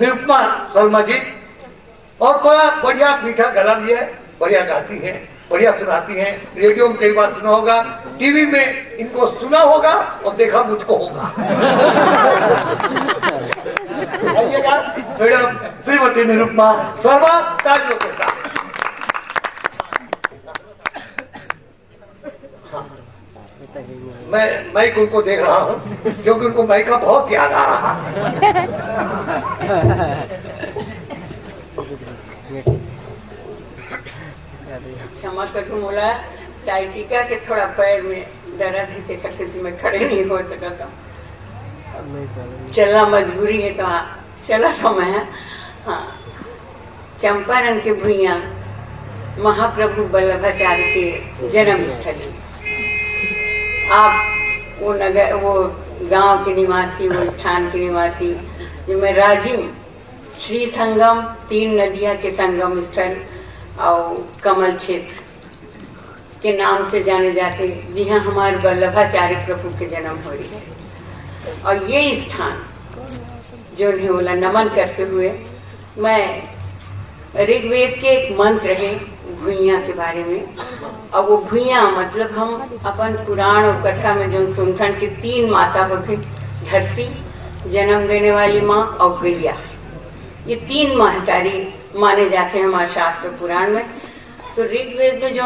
निरुपमा शर्मा जी, और बड़ा बढ़िया मीठा गला भी है, बढ़िया गाती है, बढ़िया सुनाती हैं। रेडियो में कई बार सुना होगा, टीवी में इनको सुना होगा और देखा मुझको होगा। आइएगा मैडम श्रीमती निरुपमा शर्मा तालियों के साथ। मैं माइक उनको देख रहा हूँ क्योंकि उनको माइक का बहुत याद आ रहा है। क्षमा करूँ मोला साइटिका के थोड़ा पैर में दर्द है, देखा स्थिति में खड़े नहीं हो सका था, चलना मजबूरी है तो चला था मैं। हाँ, चंपारण के भुइयां महाप्रभु वल्लभाचार्य के जन्म स्थली। आप वो नगर, वो गांव के निवासी, वो स्थान के निवासी, जिनमें राजिम, श्री संगम, 3 नदियां के संगम स्थल और कमल क्षेत्र के नाम से जाने जाते, जी हाँ, हमारे वल्लभाचार्य प्रभु के जन्म हो रही है। और ये स्थान जो है बोला नमन करते हुए, मैं ऋग्वेद के एक मंत्र है भुइयां के बारे में, और वो भुइयां मतलब हम अपन पुराण और कथा में जो सुनथन की 3 माता होते, धरती, जन्म देने वाली माँ और गैया, ये 3 महतारी माने जाते हैं हमारे शास्त्र पुराण में। तो ऋग्वेद में जो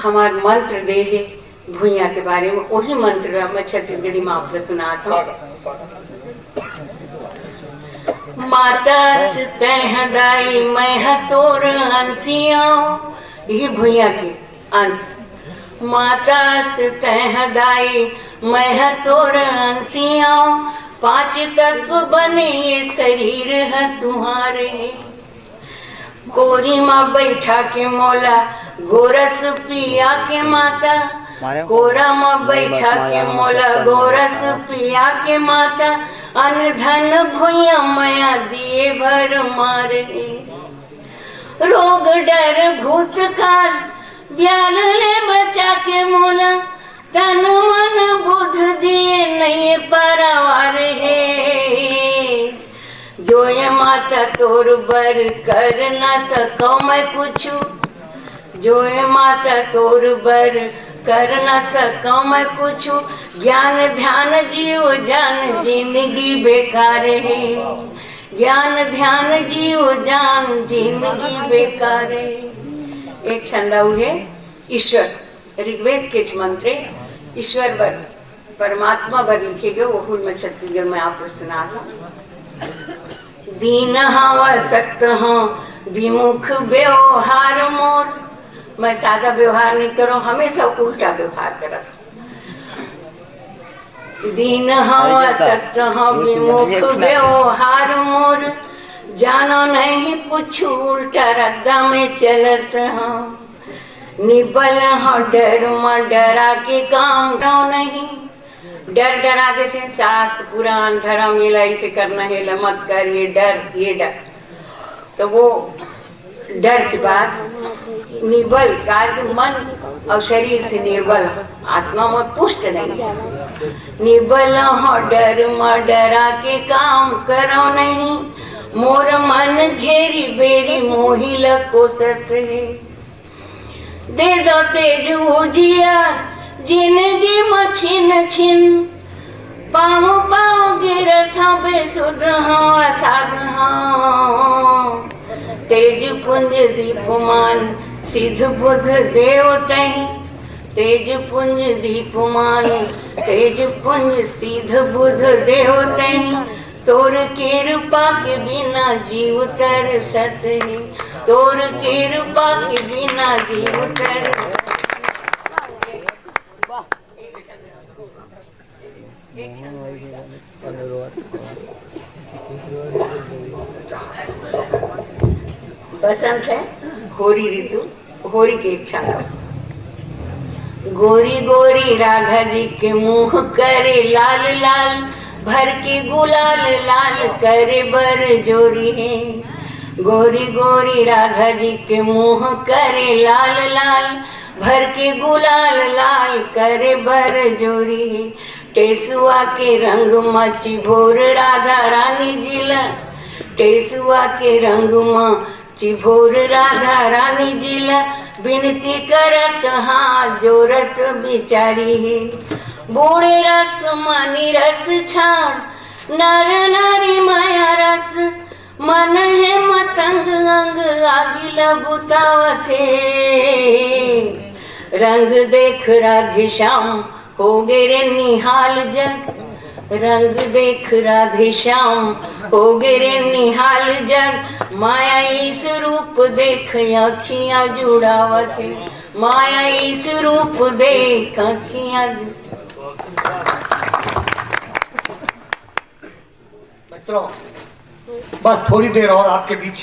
हमारे मंत्र दे है भुइयां के बारे में, वही मंत्र मैं छत्तीसगढ़ी माँ पर सुनाता हूँ। माता तह दाई मैं तोर अंसिया, ये भुइयां के अंश। माता तह दाई मैं तोर अंसिया, 5 तत्व बने ये शरीर है तुम्हारे। कोरी माँ बैठा के मोला गोरस पिया के माता, कोरा माँ बैठा के मोला गोरस पिया के माता, अन्न धन भुइया माया दिए भर मारे। रोग डर भूत काल ब्याल ले बचा के मोला, तन मन बुध दिए नहीं परवार है। जो ये माता तोर बर कर न सको मैं कुछु, जो ये माता तोर बर कर न सको मैं कुछु, ज्ञान ध्यान जीव जान जिंदगी बेकार है। ज्ञान ध्यान जीव जान जिंदगी बेकार है। एक छंदा हुए ईश्वर, ऋग्वेद के मंत्र ईश्वर वर, परमात्मा वर लिखे गए, वो फूल में छत्तीसगढ़ में आप सुना था। दीन हवा सक्त हूँ विमुख व्यवहार मोर, मैं सादा व्यवहार नहीं करो, हमेशा उल्टा व्यवहार करा। दीन हवा सक्त हूँ विमुख व्यवहार मोर, जानो नहीं कुछ उल्टा रद्दा में चलत हूँ। निबल हूँ डर में डरा के काम करो नहीं, डर डरा देते हैं, शास्त्र पुराण धर्म ये ऐसे करना है, मत कर, ये डर ये डर। तो वो डर के बाद निबल कार्य मन और शरीर से निर्बल, आत्मा में पुष्ट नहीं। निबल हो डर में डरा के काम करो नहीं, मोर मन घेरी बेरी मोहिला कोसत है। दे दो तेज उजिया जिंदगी में छिन छिन, पाँव पाँव गिरत हूँ बेसुध हूँ असाध हूँ। तेज पुंज दीपमान सिद्ध बुद्ध देव तही, तेज पुंज दीपमान तेज पुंज सिद्ध बुद्ध देव तही। तोर कृपा के बिना जीव तर सत है, तोर कृपा के बिना जीव तर। बसंत है, होरी ऋतु, होरी की इच्छा। गोरी गोरी राधा जी के मुंह करे लाल लाल, भर के गुलाल लाल करे बर जोरी है। गोरी गोरी राधा जी के मुंह करे लाल लाल, भर के गुलाल लाल करे बर जोरी है। टेसुआ के रंग मची भोर राधा रानी जिला, टेसुआ के रंग में चिभोर राधा रानी जिला विनती करत हाथ जोरत बिचारी है। बूढ़े रस मनी रस छाड़ नर नारी माया रस मन है मतंग अंग आगिला बुतावते। रंग देख राधे श्याम हो गे रे निहाल जग, रंग देख राधे श्याम हो गे रे निहाल जग। माया इस रूप देख अखियां जुड़ावते, माया इस रूप देख अखियां। मित्रों बस थोड़ी देर और आपके बीच